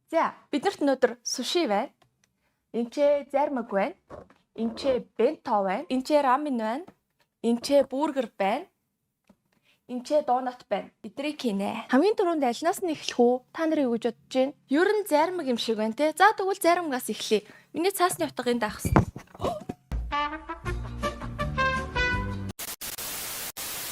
За биднэрт өнөөдөр суши байна. Энд ч зармаг байна. Энд ч бенто байна. Энд ч рамен байна. Энд ч бургер байна. Энд ч донат байна. Эдрийг хийнэ. Хамгийн түрүүнд альнаас нь эхлэх үү? Та нар юу гэж бодож байна? Ер нь зармаг юм шиг байна те. За тэгвэл зармагаас эхлэе. Миний цаасны утгыг даах гэсэн.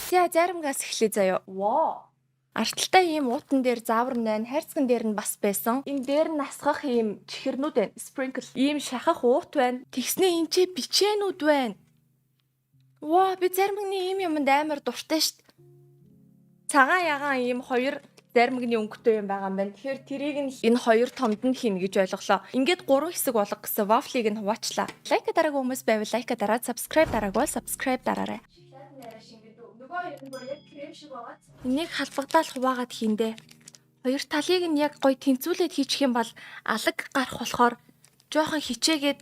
За зармагаас эхлэе заяа. Воо. Арталтай ийм уутан дээр заавар байна, хайрцаган дээр нь бас байсан. Энэ дээр нь насгах ийм чихэрнүүд байна. Sprinkle. Ийм шахах уут байна. Тэгснээ энэ ч бичээнүүд байна. Ваа, би зармагны ийм юмд амар дуртай штт. Цагаан ягаан ийм хоёр зармагны өнгөтэй юм байгаа юм байна. Тэгэхээр тэрийг нь энэ хоёр томд нь хийнэ гэж ойлголоо. Ингээд 3 хэсэг болгох гэсэн вафлыг нь хуваачлаа. Лайк дараагүй хүмүүс байвал лайк дараад, subscribe дараагүй бол subscribe дараарай. Энийг халбагдаал хуваагаад хийндэ. Хоёр талыг нь яг гоё тэнцвүүлээд хийчих юм бол алаг гарах болохоор жоохон хичээгээд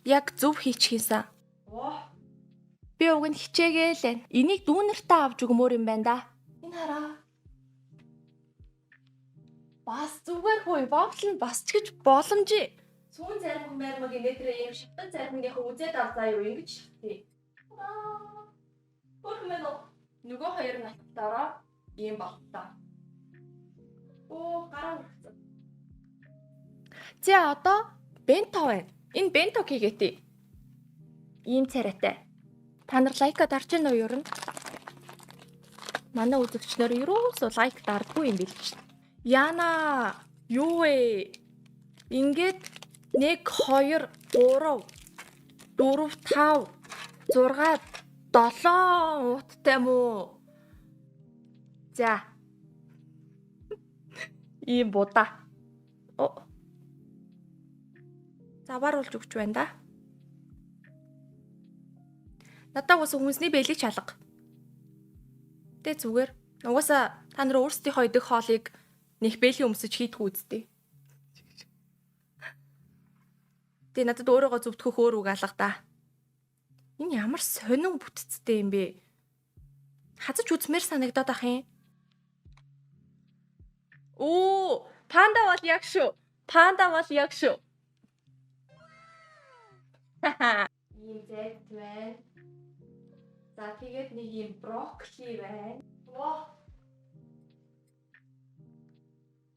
яг зөв хийчихсэн. Би уг нь хичээгээл. Энийг дүүнэртээ авч өгмөр юм байна да. Энэ хараа. Бас зүгээр хөөе. Вафл нь бас ч гэж боломжтой. Сүүн зармаг мэрмаг инээдрээ юм шигтэн зармагийнхаа үзээд авзаа юу ингэж шигтээ. Хөрмөнө. Нөгөө хоёр натаараа ийм багтаа. Оо гараа үргэлцэн. За одоо бенто байна. Энэ бенто хийгээтэй. Ийм царайтай. Та нар лайка дарж байна уу юу юм? Манай үзэгчнэр юусоо лайк дардгүй юм бил ч. Яна юу вэ? Ингээд 1 2 3 4 5 6 7 ууттай мүү. За. Ийм будаа. Завааруулж өгч байна да. Надад уусаа хүнсний бэлэг чалга. Тэ зүгээр. Угаасаа та нар өөрсдийнхөө идэх хоолыг нэх бэлгийн өмсөж хийдгүү үсттэй. Тэ надад өөрөөгөө зөвтгөх өөр үг алга да. Энэ ямар сонин бүтцтэй юм бэ? Хазаж үзмээр санагдаад ах юм. Оо, панда бол яг шүү. Панда бол яг шүү. Ийм зэт байна. За тэгээд нэг ийм брокколи байна. Воо.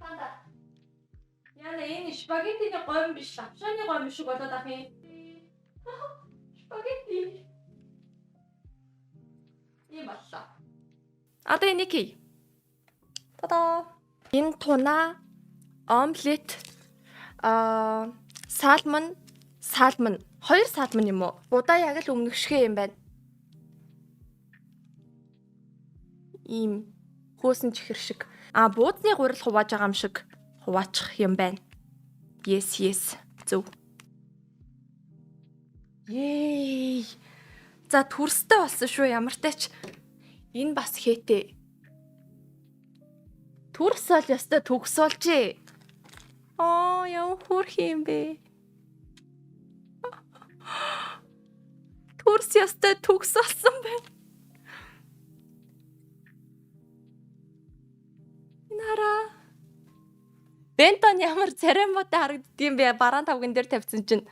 Панда. Яна энэ спагеттины гомь биш, лавшааны гомь шиг болоод ах юм. Спагетти. Ийм боллоо. Одоо энийг хий. Та-да. Энэ туна, омлет, салмон, хоёр салмон юм уу? Будаа яг л өмнөх шиг юм байна. Ийм хөөсөн чихэр шиг. Буудсны гурил хувааж байгаа юм шиг хуваачих юм байна. Yes. Зөв. Yay. За төрстэй болсон шүү ямартай ч. Энэ бас хээтэй. Төрс бол ёстой төгс болжээ. Яв хөрх юм бэ? Төрс ёстой төгс болсон байна. Нара. Бентон ямар царамуутай харагддгийм бэ? Бараан тавган дээр тавьсан чинь.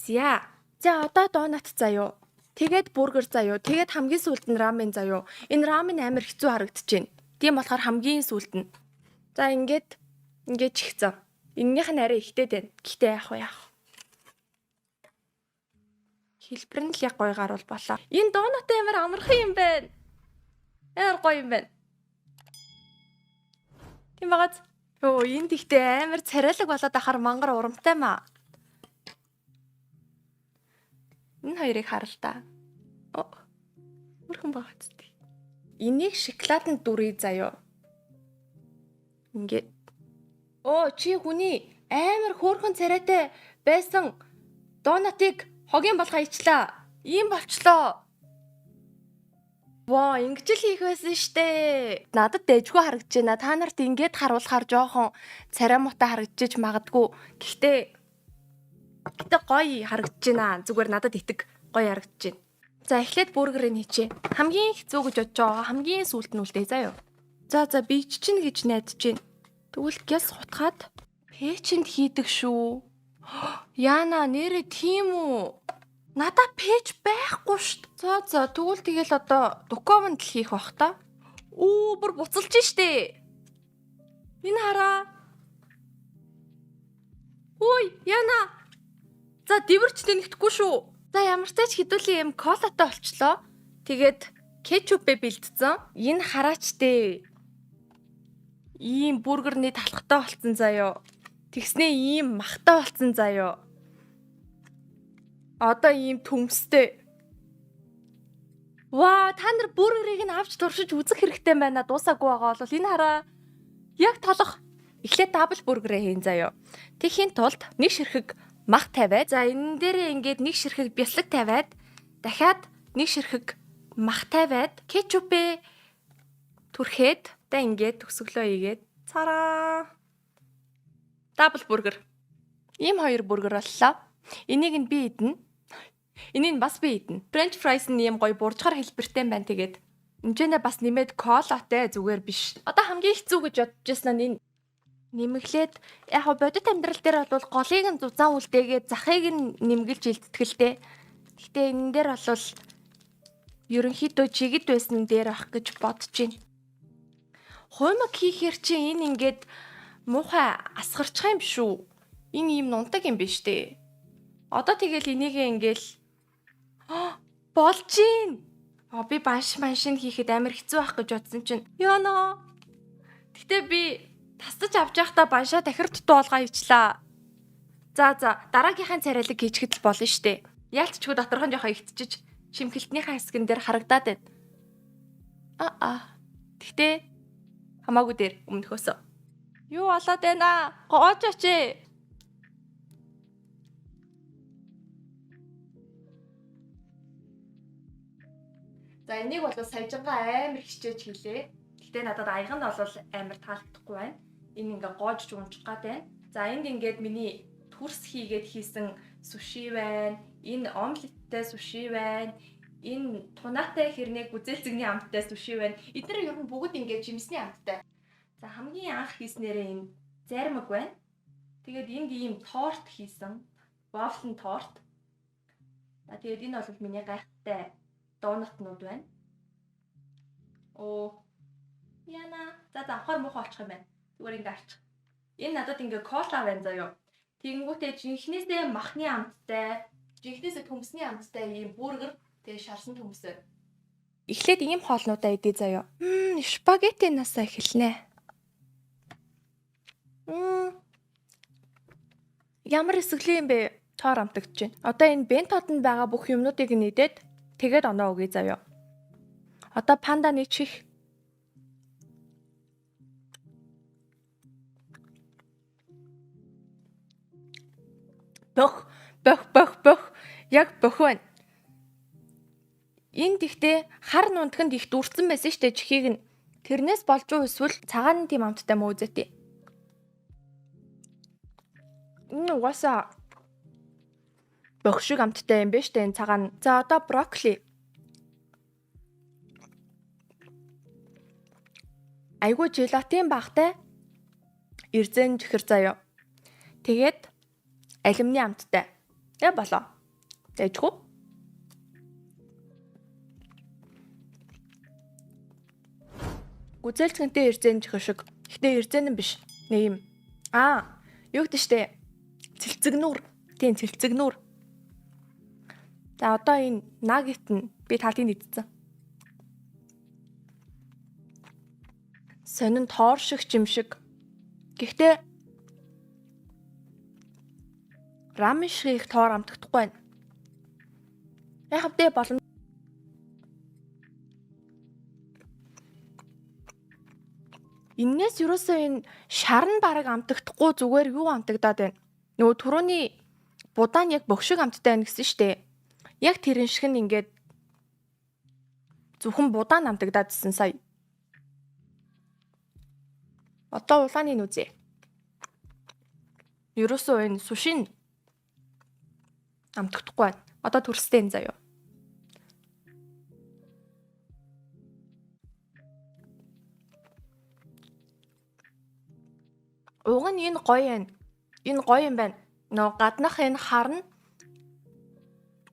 За одоо донат заяо. Тэгээд бургер заяо. Тэгээд хамгийн сүүлд нь рамен заяо. Энэ рамен амар хэцүү харагдчихээн. Тийм болохоор хамгийн сүүлд нь. За ингээд чихцэн. Эннийх нь арай ихтэй байна. Гэхдээ яах. Хэлбэр нь л яг гойгаар бол болоо. Энэ донат амар амархан юм байна. Амар гоё юм байна. Тийм багаз. Энд ихтэй амар царайлаг болоод ахаар мангар урамтай маа. Энэ хоёрыг харал та. Үрхэн багц тий. Энийг шоколаданд дүрээ заяо. Ингээд. Чи хүний амар хөөрхөн царайтай байсан донатыг хогийн болгоо ичлаа. Ийм болчлоо. Ваа, ингэж л хийх байсан штэ. Надад дэжгүй харагдаж байна. Та нарт ингээд харуулахаар жоохон царамуутай харагдаж магадгүй. Гэхдээ гоё харагдаж байна. Зүгээр надад итэг гоё харагдаж байна. За эхлээд бургерыг хийчээ. Хамгийн хэцүү гэж бодож байгаа хамгийн сүүлд нь үлдээ заяа. За би ч чинь гэж найдаж байна. Тэгвэл гяс хутгаад пэйчэнд хийдэг шүү. Яна нэрээ тийм үү? Надаа пэйж байхгүй шүү дээ. За тэгвэл тэгэл одоо документ л хийх бах та. Бүр буцалж штэ. Энэ хараа. Ой, Яна. За дивэрчтэй нэгтгэхгүй шүү. За ямар ч тач хідүүлийн юм колатай болчлоо. Тэгээд кетчупээ бэлдсэн. Энэ хараач дээ. Ийм бургерний талхтай болцсон заяо. Тэгснээ ийм махтай болцсон заяо. Одоо ийм төмстэй. Ваа, та нар бургерийг нь авч туршиж үзэх хэрэгтэй байна. Дуусаагүй байгаа бол энэ хараа. Яг толох. Эхлээд дабл бургерээ хийн заяо. Тэхийн тулд нэг ширхэг мах тавиад, за энэ дээрээ ингээд нэг ширхэг бяцлаг тавиад, дахиад нэг ширхэг мах тавиад, кетчупээ түрхээд, одоо ингээд төгсгөлөө ийгээд цараа. Дабл бургер. Ийм хоёр бургер боллоо. Энийг нь би идэнэ. Энийг бас би идэнэ. French fries нь ийм гоё буржгаар хэлбэртэй байна. Тэгээд энэчнээ бас нэмээд колатай зүгээр биш. Одоо хамгийн хэцүү гэж бодож байсан нь энэ нэмэглээд яг бодит амьдрал дээр бол голыг нь зузаан үлдээгээд захыг нь нэмгэлж илтгэлтэй. Гэхдээ энэ дээр бол ерөнхийдөө жигд байсан дээр ах гэж бодож байна. Хуймаг хийхээр чи энэ ингээд муухай асгарчих юм шүү. Энэ юм нунтаг юм биш үү? Одоо тэгэл энийгээ ингээл болж гин. Би баншин хийхэд амар хэцүү байх гэж бодсон чинь ёно. Гэтэ би тасдаж авч явахдаа баншаа дахир дутуу болгоо хийчлаа. За дараагийнхаа царайлаг хийчихэд болно штэ. Яалтчгүй доторхон жоохон игтчиж шимхэлтнийхаа хэсгэн дээр харагдаад байна. Гэтэ хамаагүй дээр өмнөхөөсөө. Юу болоод байна? Гоож очие. За энийг бол саяжингаа амар хичээж хийлээ. Гэтэ надад аяг нь бол амар таалагдахгүй байна. Энэ ингээ гоожж унчих гад байна. За энд ингээд миний төрс хийгээд хийсэн суши байна. Энэ омлеттэй суши байна. Энэ тунатай хэрнээ гүзээлцэгний амттай суши байна. Эдгээр ер нь бүгд ингээд жимсний амттай. За хамгийн анх хийснээрээ энэ зармаг байна. Тэгээд энд ийм торт хийсэн. Вафлын торт. За тэгээд энэ бол миний гайхалтай донутнууд байна. Яна. За авахар муухай очих юм байна. Зүгээр ингээ арчих. Энэ надад ингээ кола байна заяо. Тэгэнгүүтээ жинхнээсээ махны амттай, жинхнээсээ төмсний амттай ийм бургер, тэгээ шарсан төмсөө. Эхлээд ийм хоолнуудаа идээ заяо. Спагеттинасаа эхэлнэ. Ямар эсэглэн юм бэ? Тоор амтагдж байна. Одоо энэ бентод нь байгаа бүх юмнуудыг нь идээд тэгээд оноо өгье заяо. Одоо панданы чих. Бөх. Яг бөх байна. Энд ихтэй хар нундханд их дүрцэн байсан штэ чихийг нь. Тэрнээс болж уу эсвэл цагаан тийм амттай мөө үзэтэй. Угаасаа бөх шиг амттай юм биш үү энэ цагаан. За одоо брокколи. Айгуу желатин багтай. Эрзэн чихэр заяо. Тэгээд алюминий амттай. Болоо. Тэжгүй. Гүзээлцгэнтэй эрзэн чихэр шиг. Гэтэ эрзэн нь биш. Нэг юм. Юу гэдэг штэ. Цэлцэгнүүр. Тийм цэлцэгнүүр. За одоо энэ нагет нь би талын идсэн. Сонин тоор шиг жимшиг. Гэхдээ рамен шиг их тоор амтагдахгүй байна. Яхавдээ болно. Иннээс юусоо энэ шар нь бараг амтагдахгүй зүгээр юу амтагдаад байна. Нөгөө түрүүний будаа нь яг бохшиг амттай байна гэсэн штэ. Яг тэрэн шиг нь ингээд зөвхөн будаа нь амтагдаад ирсэн сая. Одоо улааны нүзээ. Юусоо энэ сушин амтагдахгүй байна. Одоо төрстэй энэ заяо. Уг нь энэ гоё байна. Энэ гоё юм байна. Нөө гаднах энэ хар нь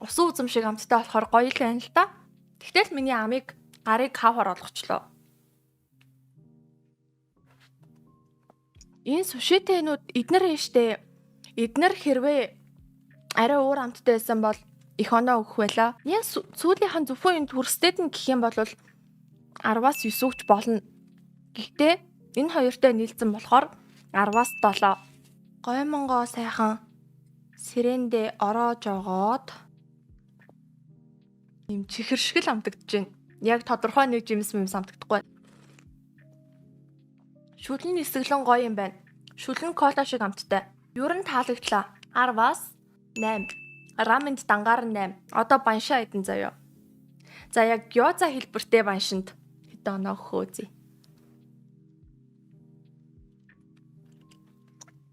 усан үзэм шиг амттай болохоор гоё л байна л да. Тэгтэл миний амийг гарыг кавер олгочлоо. Энэ сушитэнүүд эднэр штэ. Эднэр хэрвээ арай уур амттай байсан бол их оноо өгөх байлаа. Яг сүүлийнхэн зөвхөн энэ төрстэд нь гэх юм бол 10-аас 9 өгч болно. Гэхдээ энэ хоёртой нийлсэн болохоор 10-аас 7. Гоё монгоо сайхан сэрэндээ ороож огоод юм чихэр шиг л амтагдаж байна. Яг тодорхой нэг жимс амтагдахгүй. Шүлэн нисгэлэн гоё юм байна. Шүлэн кола шиг амттай. Юу н таалагдлаа. 10-аас 8. Рамэнд дангаар 8. Одоо баншаа идэн заяа. За яг гёза хэлбэртэй баншинд хэдэн оноо өгөх үзье.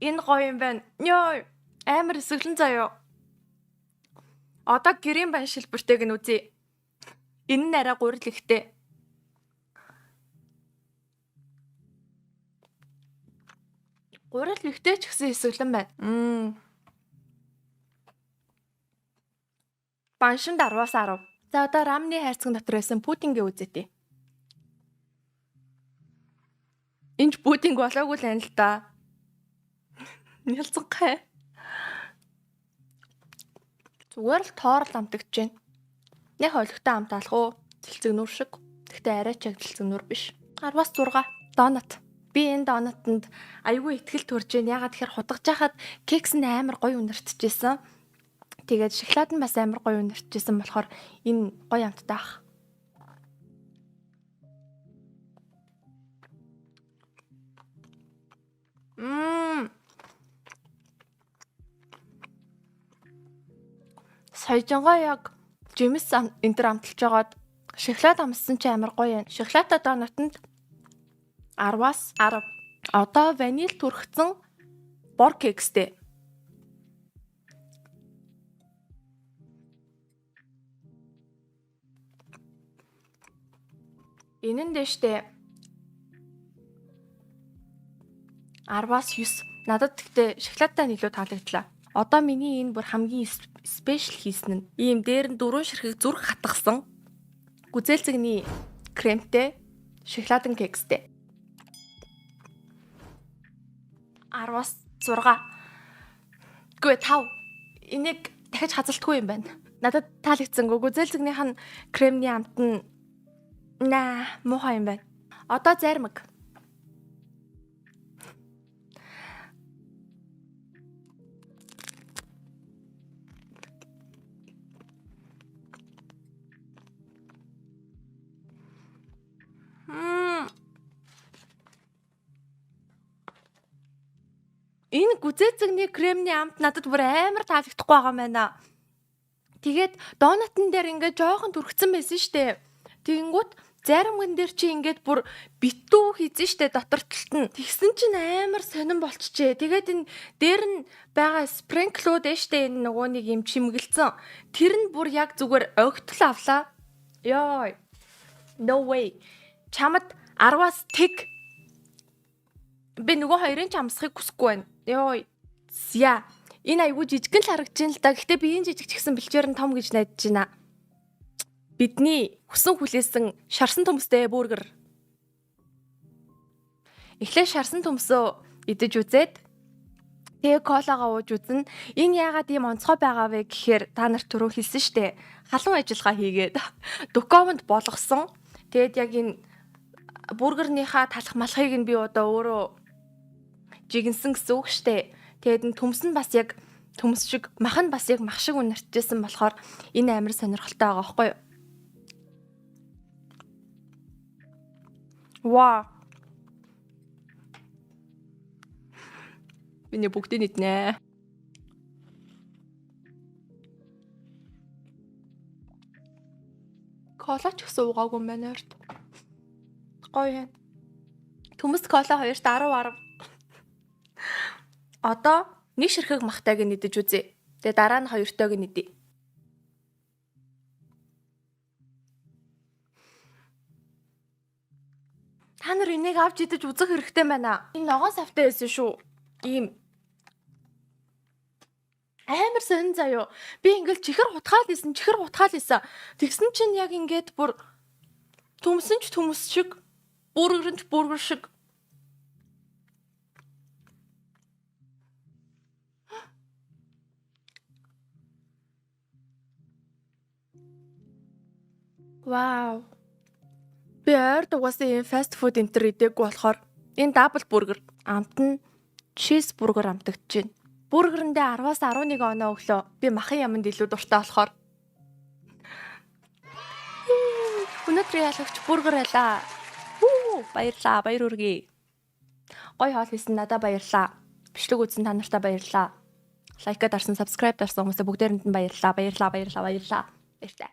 Энэ гоё юм байна. Йой, амар эсгэлэн заяа. Одоо гэрийн банш хэлбэртэйг нь үзье. Энэ нь арай гурил ихтэй. Гурил ихтэй ч гэсэн эсгэлэн байна. Баншинд 10-аас 10. За одоо рамны хайрцаг дотор байсан пудингээ үзээтэй. Энд пудинг болоогүй л байна л да. Нялцгай. Зүгээр л тоорол амтагч байна. Яг олигтой амт алах уу? Цэлцэгнүр шиг. Гэхдээ арай ч яг цэлцэгнүр биш. 10-аас 6. Донат. Би энэ донатанд айгүй ихтгэл төрж байна. Ягаад тэгэхээр худагж хахад кекс нь амар гоё үнэртжсэн. Тэгээд шоколад нь бас амар гоё үнэртжсэн болохоор энэ гоё амттай ах. Саяжгаа яг жимс энэ төр амталж байгаад шоколад амссан чи амар гоё байна. Шоколадтай донатанд 10-аас 10. Одоо ваниль түрхсэн бор кекстэй. Энэ нь дэштэй 10-аас 9. Надад гэхдээ шоколадтай нь илүү таалагдлаа. Одоо миний энэ бүр хамгийн спешиал хийсэн нь ийм дээр нь 4 ширхэг зүрх хатгсан гүзээлцэгний кремтэй шоколадын кекстэй. 10-аас 6. Гүй 5. Энийг дахиж хазалтгүй юм байна. Надад таалагдсангүй гүзээлцэгнийх нь кремний амт нь муухай юм байна. Одоо зармаг. Энэ гүзээцэгний кремний амт надад бүр амар таалагдахгүй байгаа юм байна. Тэгээд донатн дээр ингээд жоохон түрхсэн байсан штэ. Тэгэнгүүт заримган дээр чи ингээд бүр битүү хийсэн штэ дотор талт нь. Тэгсэн чинь амар сонирн болчихжээ. Тэгээд энэ дээр нь байгаа спринклууд штэ энэ нөгөө нэг юм чимгэлцэн. Тэр нь бүр яг зүгээр огтл авлаа. Йой. No way. Чамд 10-аас тэг. Би нөгөө хоёрын ч амсахыг хүсэхгүй байна. Йой. Зя. Энэ айгүй жижигэн л харагдаж байна л да. Гэхдээ би энэ жижиг ч гэсэн бэлчээр нь том гэж найдаж байна. Бидний хүсэн хүлээсэн шарсан төмөстэй бургер. Эхлээ шарсан төмсөө идэж үзээд тэгээ колагаа ууж үзнэ. Энэ яагаад ийм онцгой байгаа вэ гэхээр та нарт түрүү хэлсэн штэ. Халуун ажиллагаа хийгээд документ болгосон. Тэгээд яг энэ бургернийхаа талах малхыг нь би одоо өөрөө жигэнсэн гэсэн үг штэ. Тэгээд энэ төмс нь бас яг төмс шиг, мах нь бас яг мах шиг үнэрчсэн болохоор энэ амар сонирхолтой байгаа байхгүй юу? Вау. Миний бүгдийг иднэ. Кола ч гэсэн уугаагүй юм байна орд. Гоё. Төмс кола 2-т 10. Одоо нэг ширхэг махтайг нь идэж үзье. Тэгээ дараа нь 2-тойг нь идье. Та нар энийг авч идэж үзэх хэрэгтэй байна. Энэ ногоон савтай байсан шүү. Ийм амар сонин заяо. Би ингээл чихэр хутгаал исэн. Тэгсэн чинь яг ингээд бүр төмсөн ч төмс шиг, бүргэр нь ч бүргэр шиг. Вау. Би ойр дугаас ийм фаст фуд энтер идээгүй болохоор энэ дабл бургер амт нь чиз бургер амтагдж байна. Бургерэндээ 10-аас 11 оноо өглөө. Би махын яманд илүү дуртай болохоор. Өнөөдрийн ялагч бургер байлаа. Баярлаа, баяр хүргэе. Гой хоол хийсэн надад баярлаа. Бичлэг үзсэн та нартай баярлаа. Лайк дарсан, subscribe дарсан хүмүүсээ бүгдээрэнд нь баярлаа. Баяртай.